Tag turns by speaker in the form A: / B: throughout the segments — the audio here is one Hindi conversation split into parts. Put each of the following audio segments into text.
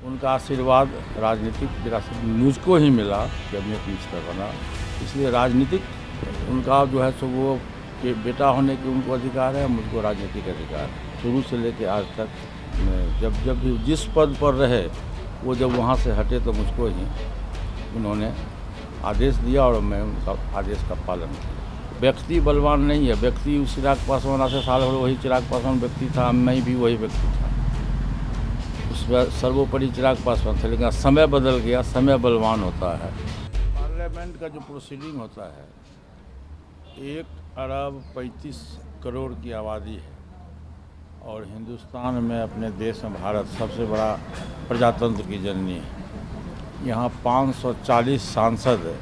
A: उनका आशीर्वाद राजनीतिक विरासत मुझको ही मिला कैबिनेट मिनिस्टर बना, इसलिए राजनीतिक उनका जो है सो वो कि बेटा होने के उनको अधिकार है, मुझको राजनीतिक अधिकार है। शुरू से लेकर आज तक जब भी जिस पद पर रहे वो जब वहाँ से हटे तो मुझको ही उन्होंने आदेश दिया और मैं उनका आदेश का पालन किया। व्यक्ति बलवान नहीं है, व्यक्ति चिराग पासवान आज से साल भर वही चिराग पासवान व्यक्ति था, मैं भी वही व्यक्ति था। उसमें सर्वोपरि चिराग पासवान थे, लेकिन समय बदल गया, समय बलवान होता है। पार्लियामेंट का जो प्रोसीडिंग होता है 1 अरब 35 करोड़ की आबादी है और हिंदुस्तान में अपने देश में भारत सबसे बड़ा प्रजातंत्र की जननी है। यहाँ 540 सांसद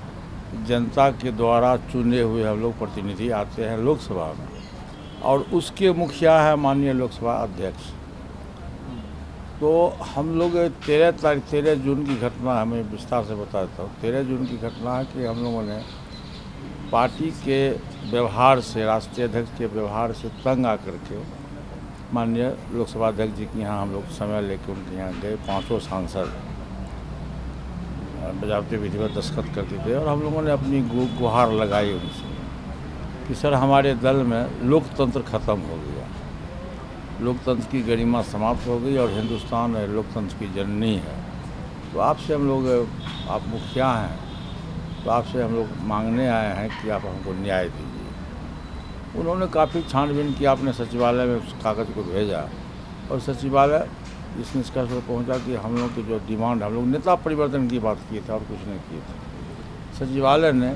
A: जनता के द्वारा चुने हुए हम लोग प्रतिनिधि आते हैं लोकसभा में और उसके मुखिया है माननीय लोकसभा अध्यक्ष। तो हम लोग 13 जून की घटना हमें विस्तार से बता देता हूँ। 13 जून की घटना है कि हम लोगों ने पार्टी के व्यवहार से, राष्ट्रीय अध्यक्ष के व्यवहार से तंग आकर के माननीय लोकसभा अध्यक्ष जी के यहाँ हम लोग समय लेकर उनके यहाँ गए। 5 सांसद बजावते विधिवत दस्तखत करते थे और हम लोगों ने अपनी गुहार लगाई उनसे कि सर हमारे दल में लोकतंत्र ख़त्म हो गया, लोकतंत्र की गरिमा समाप्त हो गई और हिंदुस्तान लोकतंत्र की जननी है। तो आपसे हम लोग, आप मुखिया हैं, तो आपसे हम लोग मांगने आए हैं कि आप हमको न्याय दीजिए। उन्होंने काफ़ी छानबीन किया, अपने सचिवालय में उस कागज़ को भेजा और सचिवालय इस निष्कर्ष पर पहुंचा कि हम लोग की जो डिमांड, हम लोग नेता परिवर्तन की बात किए थे और कुछ नहीं किए थे। सचिवालय ने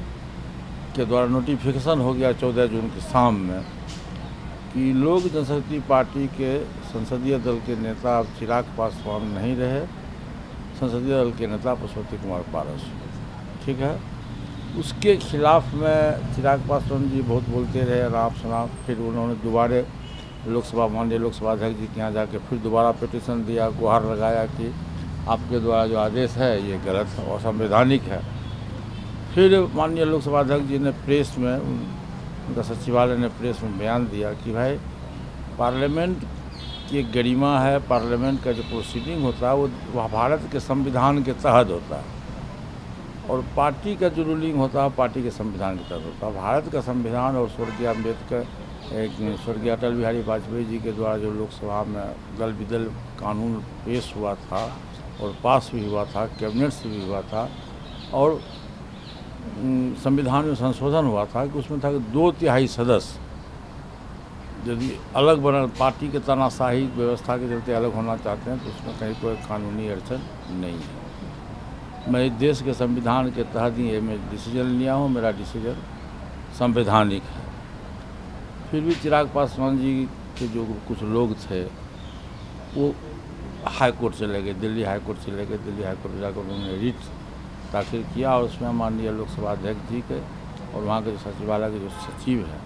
A: के द्वारा नोटिफिकेशन हो गया 14 जून की शाम में कि लोक जनशक्ति पार्टी के संसदीय दल के नेता अब चिराग पासवान नहीं रहे, संसदीय दल के नेता पशुपति कुमार पारस। ठीक है, उसके खिलाफ में चिराग पासवान जी बहुत बोलते रहे, राम सनाम। फिर उन्होंने दोबारा लोकसभा माननीय लोकसभा अध्यक्ष जी के यहाँ जाके फिर दोबारा पिटीशन दिया, गुहार लगाया कि आपके द्वारा जो आदेश है ये गलत है और संवैधानिक है। फिर माननीय लोकसभा अध्यक्ष जी ने प्रेस में, उनका सचिवालय ने प्रेस में बयान दिया कि भाई पार्लियामेंट की एक गरिमा है, पार्लियामेंट का जो प्रोसीडिंग होता है वो भारत के संविधान के तहत होता है और पार्टी का जो रूलिंग होता है पार्टी के संविधान के तहत होता है। भारत का संविधान और स्वर्गीय अम्बेडकर, स्वर्गीय अटल बिहारी वाजपेयी जी के द्वारा जो लोकसभा में दल विदल कानून पेश हुआ था और पास भी हुआ था, कैबिनेट से भी हुआ था और संविधान में संशोधन हुआ था कि उसमें था कि 2/3 सदस्य यदि अलग बना, पार्टी के तानाशाही व्यवस्था के चलते अलग होना चाहते हैं तो उसमें कहीं कोई कानूनी अड़चन नहीं है। मैं इस देश के संविधान के तहत ही मैं डिसीजन लिया हूँ, मेरा डिसीजन संवैधानिक है। फिर भी चिराग पासवान जी के जो कुछ लोग थे वो हाई कोर्ट चले गए, दिल्ली हाई कोर्ट चले गए। दिल्ली हाई कोर्ट जाकर उन्होंने रिट दाखिल किया और उसमें माननीय लोकसभा अध्यक्ष जी के और वहाँ के जो सचिवालय के जो सचिव हैं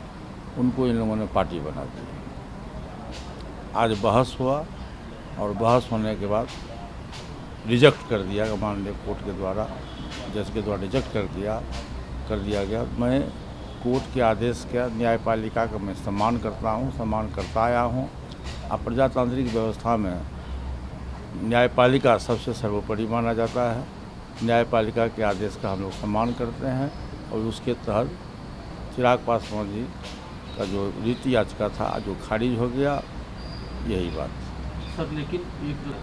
A: उनको इन लोगों ने पार्टी बना दी। आज बहस हुआ और बहस होने के बाद रिजेक्ट कर दिया माननीय कोर्ट के द्वारा, जज के द्वारा रिजेक्ट कर दिया गया। मैं कोर्ट के आदेश का, न्यायपालिका का मैं सम्मान करता हूँ, सम्मान करता आया हूँ। अब प्रजातांत्रिक व्यवस्था में न्यायपालिका सबसे सर्वोपरि माना जाता है। न्यायपालिका के आदेश का हम लोग सम्मान करते हैं और उसके तहत चिराग पासवान जी का जो रिट याचिका था जो खारिज हो गया, यही बात।
B: सर लेकिन एक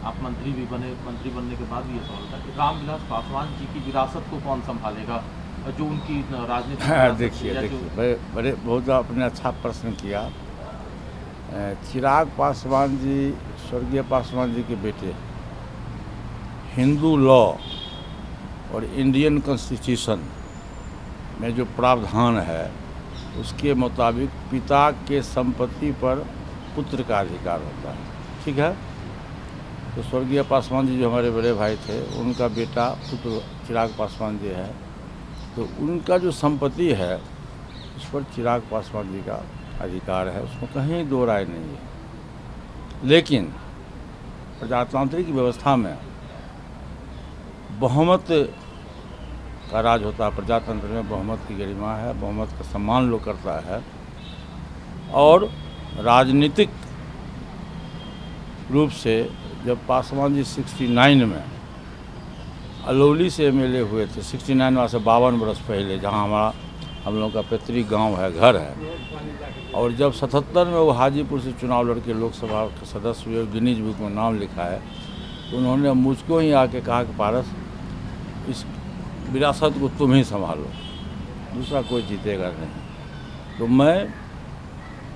B: आप मंत्री भी बने, मंत्री बनने के बाद भी ये सवाल था कि रामविलास पासवान जी की विरासत को कौन संभालेगा, जो उनकी राजनीतिक
A: देखिए बहुत आपने अच्छा प्रश्न किया। चिराग पासवान जी स्वर्गीय पासवान जी के बेटे। हिंदू लॉ और इंडियन कॉन्स्टिट्यूशन में जो प्रावधान है उसके मुताबिक पिता के संपत्ति पर पुत्र का अधिकार होता है। ठीक है, तो स्वर्गीय पासवान जी जो हमारे बड़े भाई थे उनका बेटा पुत्र चिराग पासवान जी है, तो उनका जो संपत्ति है उस पर चिराग पासवान जी का अधिकार है, उसमें कहीं दो राय नहीं है। लेकिन प्रजातांत्रिक व्यवस्था में बहुमत का राज होता है। प्रजातंत्र में बहुमत की गरिमा है, बहुमत का सम्मान लोग करता है और राजनीतिक रूप से जब पासवान जी 69 में अलौली से एमएलए हुए थे, 69 में से 52 बरस पहले, जहाँ हमारा हम लोग का पैतृक गांव है, घर है। और जब 77 में वो हाजीपुर से चुनाव लड़के लोकसभा के सदस्य हुए, गिनीज बुक में नाम लिखा है, तो उन्होंने मुझको ही आके कहा कि पारस, इस विरासत को तुम ही संभालो, दूसरा कोई जीतेगा नहीं। तो मैं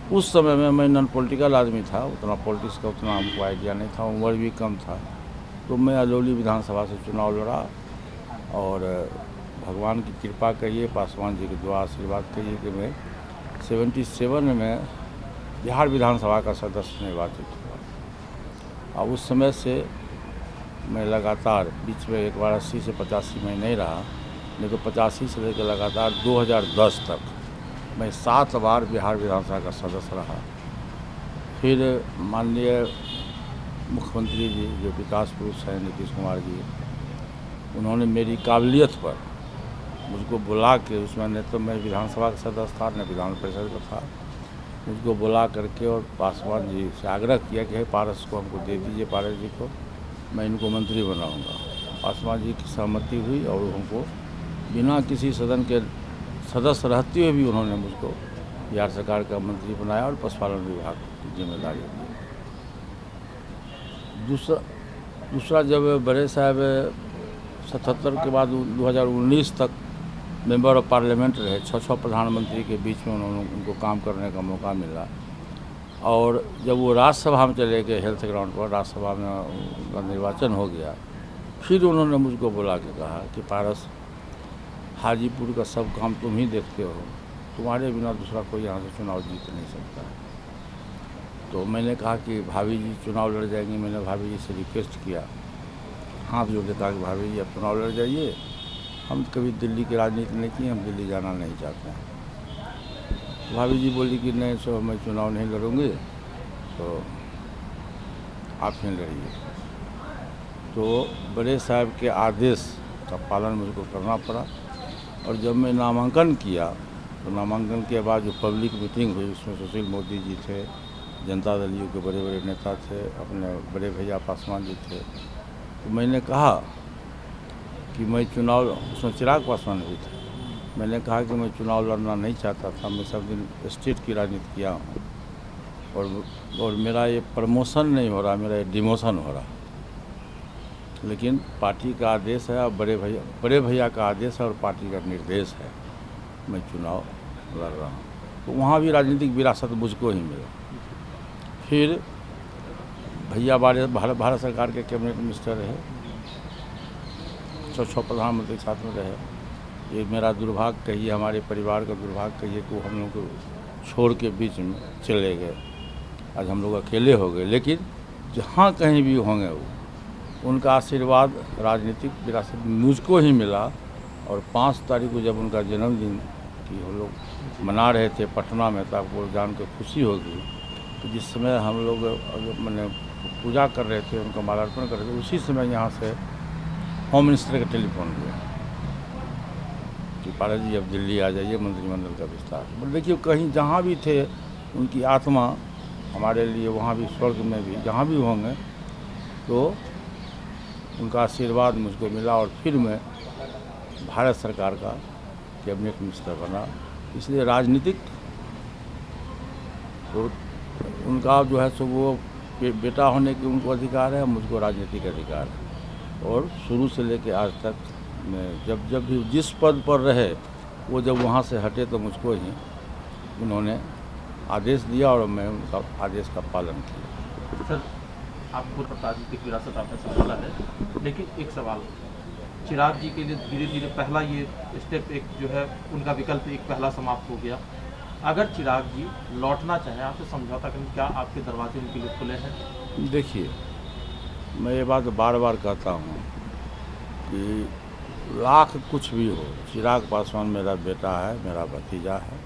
A: उस समय में, मैं नॉन पॉलिटिकल आदमी था, उतना पॉलिटिक्स का उतना हमको आइडिया नहीं था, उम्र भी कम था। तो मैं अलौली विधानसभा से चुनाव लड़ा और भगवान की कृपा कहिए, पासवान जी के दुआ आशीर्वाद कहिए कि मैं 77 में बिहार विधानसभा का सदस्य निर्वाचित हुआ। और उस समय से मैं लगातार, बीच में एक बार 80 से 85 में नहीं रहा, नहीं तो 85 से लेकर लगातार 2010 तक मैं 7 बार बिहार विधानसभा का सदस्य रहा। फिर माननीय मुख्यमंत्री जी, जो विकास पुरुष हैं, नीतीश कुमार जी, उन्होंने मेरी काबिलियत पर मुझको बुला के, उसमें न तो मैं विधानसभा का सदस्य था, न विधान परिषद का था, मुझको बुला करके और पासवान जी से आग्रह किया कि पारस को हमको दे दीजिए, पारस जी को, मैं इनको मंत्री बनाऊंगा। पासवान जी की सहमति हुई और हमको बिना किसी सदन के सदस्य रहते हुए भी उन्होंने मुझको बिहार सरकार का मंत्री बनाया और पशुपालन विभाग की जिम्मेदारी दी। दूसरा जब बड़े साहब 77 के बाद 2019 तक मेंबर ऑफ पार्लियामेंट रहे, 6 प्रधानमंत्री के बीच में उनको काम करने का मौका मिला। और जब वो राज्यसभा में चले गए, हेल्थ ग्राउंड पर राज्यसभा में उनका निर्वाचन हो गया, फिर उन्होंने मुझको बुला के कहा कि पारस, हाजीपुर का सब काम तुम ही देखते हो, तुम्हारे बिना दूसरा कोई यहाँ से चुनाव जीत नहीं सकता है। तो मैंने कहा कि भाभी जी चुनाव लड़ जाएंगी। मैंने भाभी जी से रिक्वेस्ट किया, हाथ जोड़ के कहा कि भाभी जी आप चुनाव लड़ जाइए, हम कभी दिल्ली की राजनीति नहीं की, हम दिल्ली जाना नहीं चाहते हैं। भाभी जी बोली कि नहीं सो मैं चुनाव नहीं लड़ूंगी, तो आप ही लड़िए। तो बड़े साहब के आदेश का पालन मुझको करना पड़ा। और जब मैं नामांकन किया, तो नामांकन के बाद जो पब्लिक मीटिंग हुई, उसमें सुशील मोदी जी थे, जनता दल यू के बड़े बड़े नेता थे, अपने बड़े भैया पासवान जी थे। तो मैंने कहा कि मैं चुनाव, उसमें चिराग पासवान भी थे, मैंने कहा कि मैं चुनाव लड़ना नहीं चाहता था, मैं सब दिन स्टेट की राजनीति किया हूँ और मेरा ये प्रमोशन नहीं हो रहा, मेरा ये डिमोशन हो रहा। लेकिन पार्टी का आदेश है और बड़े भैया का आदेश है और पार्टी का निर्देश है, मैं चुनाव लड़ रहा हूँ। तो वहाँ भी राजनीतिक विरासत मुझको ही मिला। फिर भैया भारत सरकार के कैबिनेट मिनिस्टर रहे, 6 प्रधानमंत्री के साथ में रहे। ये मेरा दुर्भाग्य कहिए, हमारे परिवार का दुर्भाग्य कहिए कि हम लोग को छोड़ के बीच में चले गए। आज हम लोग अकेले हो गए। लेकिन जहाँ कहीं भी होंगे वो, उनका आशीर्वाद राजनीतिक विरासत मुझको ही मिला। और 5 तारीख को जब उनका जन्मदिन की हम लोग मना रहे थे पटना में, तो आपको जान के खुशी होगी कि जिस समय हम लोग मैंने पूजा कर रहे थे, उनका माल्यार्पण कर रहे थे, उसी समय यहाँ से होम मिनिस्टर का टेलीफोन हुआ कि पारस जी अब दिल्ली आ जाइए, मंत्रिमंडल का विस्तार। मतलब देखिए, कहीं जहाँ भी थे उनकी आत्मा हमारे लिए, वहाँ भी स्वर्ग में भी जहाँ भी होंगे, तो उनका आशीर्वाद मुझको मिला। और फिर मैं भारत सरकार का कैबिनेट मिनिस्टर बना। इसलिए राजनीतिक तो उनका जो है सो वो बेटा होने के उनको अधिकार है, मुझको राजनीतिक अधिकार है। और शुरू से लेकर आज तक मैं जब भी जिस पद पर रहे, वो जब वहाँ से हटे तो मुझको ही उन्होंने आदेश दिया और मैं उनका आदेश का पालन किया।
B: सर, आपको राजनीतिक विरासत आपने संभाला है, लेकिन एक सवाल, चिराग जी के लिए धीरे धीरे पहला ये स्टेप एक जो है उनका विकल्प एक पहला समाप्त हो गया। अगर चिराग जी लौटना चाहें, आपसे समझौता करें, क्या आपके दरवाजे उनके लिए खुले हैं?
A: देखिए, मैं ये बात बार बार कहता हूँ कि लाख कुछ भी हो, चिराग पासवान मेरा बेटा है, मेरा भतीजा है,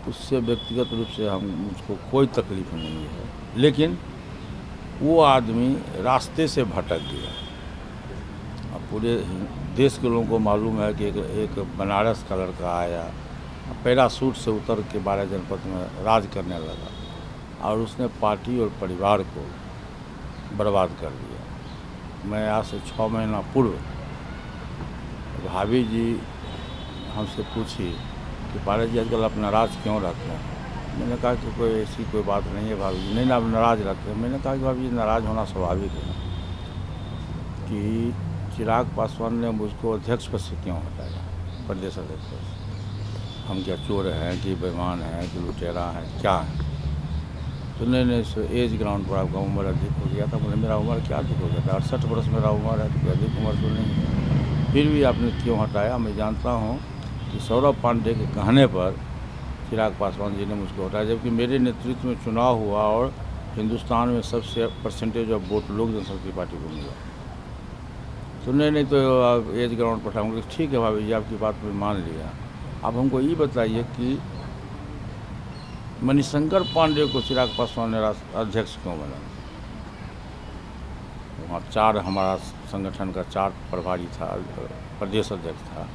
A: उससे व्यक्तिगत रूप से मुझको कोई तकलीफ नहीं है। लेकिन वो आदमी रास्ते से भटक गया। अब पूरे देश के लोगों को मालूम है कि एक बनारस का लड़का आया, पैराशूट से उतर के 12 जनपद में राज करने लगा और उसने पार्टी और परिवार को बर्बाद कर दिया। मैं आज से 6 महीना पूर्व भाभी जी हमसे पूछी कि पायलट जी आजकल आप नाराज़ क्यों रहते हैं। मैंने कहा कि कोई ऐसी कोई बात नहीं है भाभी जी। नहीं ना, आप नाराज़ रहते हैं। मैंने कहा कि भाभी जी नाराज़ होना स्वाभाविक है कि चिराग पासवान ने मुझको अध्यक्ष पद से क्यों हटाया, प्रदेश अध्यक्ष पद से। हम क्या चोर हैं कि बेईमान हैं कि लुटेरा हैं, क्या है। तो नहीं एज ग्राउंड पर आपका उम्र अधिक हो गया था। बोले मेरा उम्र क्या अधिक हो गया था, 68 वर्ष मेरा उम्र है, तो अधिक उम्र तो नहीं है। फिर भी आपने क्यों हटाया। मैं जानता हूँ कि सौरभ पांडे के कहने पर चिराग पासवान जी ने मुझको हटाया, जबकि मेरे नेतृत्व में चुनाव हुआ और हिंदुस्तान में सबसे परसेंटेज ऑफ वोट लोक जनशक्ति पार्टी को मिला। तो नहीं तो आप एज ग्राउंड पर उठाऊँगा। ठीक है भाभी जी, आपकी बात में मान लिया। आप हमको ये बताइए कि मणिशंकर पांडे को चिराग पासवान ने अध्यक्ष क्यों बना। वहाँ 4 हमारा संगठन का 4 प्रभारी था, प्रदेश अध्यक्ष था।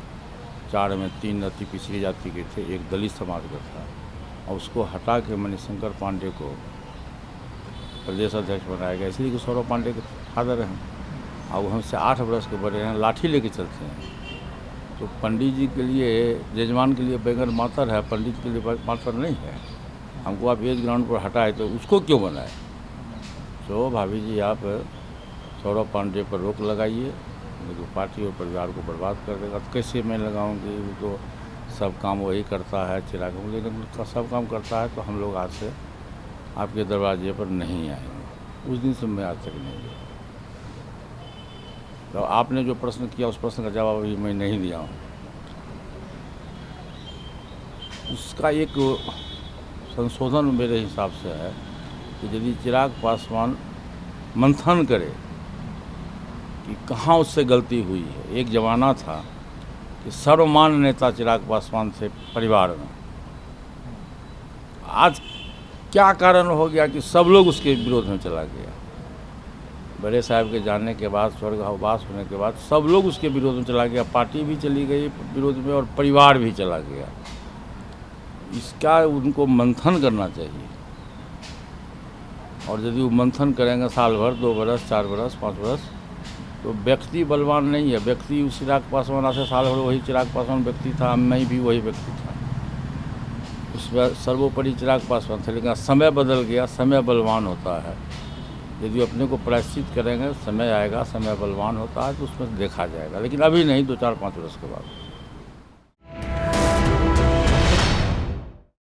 A: 4 में 3 अति पिछड़ी जाति के थे, 1 दलित समाज का था, और उसको हटा के मणिशंकर पांडे को प्रदेश अध्यक्ष बनाया गया। इसलिए कि सौरभ पांडे के फादर हैं और वो हमसे 8 वर्ष के बड़े हैं, लाठी लेके चलते हैं। तो पंडित जी के लिए, जजमान के लिए बैगन मातर है, पंडित के लिए मातर नहीं है। हमको आप एज ग्राउंड पर हटाए तो उसको क्यों बनाए। तो भाभी जी आप सौरभ पांडे पर रोक लगाइए, तो पार्टी और परिवार को बर्बाद कर देगा। तो कैसे मैं लगाऊंगी, वो तो सब काम वही करता है चिराग, लेकिन सब काम करता है। तो हम लोग आज से आपके दरवाजे पर नहीं आएंगे। उस दिन से मैं आज तक नहीं गया। तो आपने जो प्रश्न किया उस प्रश्न का जवाब अभी मैं नहीं दिया हूँ। उसका एक संशोधन मेरे हिसाब से है कि यदि चिराग पासवान मंथन करे कि कहाँ उससे गलती हुई है। एक ज़माना था कि सर्वमान्य नेता चिराग पासवान थे परिवार में। आज क्या कारण हो गया कि सब लोग उसके विरोध में चला गया। बड़े साहब के जाने के बाद, स्वर्गवास होने के बाद सब लोग उसके विरोध में चला गया। पार्टी भी चली गई विरोध में और परिवार भी चला गया। इसका उनको मंथन करना चाहिए। और यदि वो मंथन करेंगे साल भर, 2 बरस, 4 बरस, 5 बरस, तो व्यक्ति बलवान नहीं है। व्यक्ति चिराग पासवान आज से साल भर वही चिराग पासवान व्यक्ति था, मैं भी वही व्यक्ति था। उसमें सर्वोपरि चिराग पासवान थे, लेकिन समय बदल गया। समय बलवान होता है। यदि अपने को प्रायश्चित करेंगे, समय आएगा, समय बलवान होता है, तो उसमें देखा जाएगा। लेकिन अभी नहीं, 2, 4, 5 वर्ष के बाद।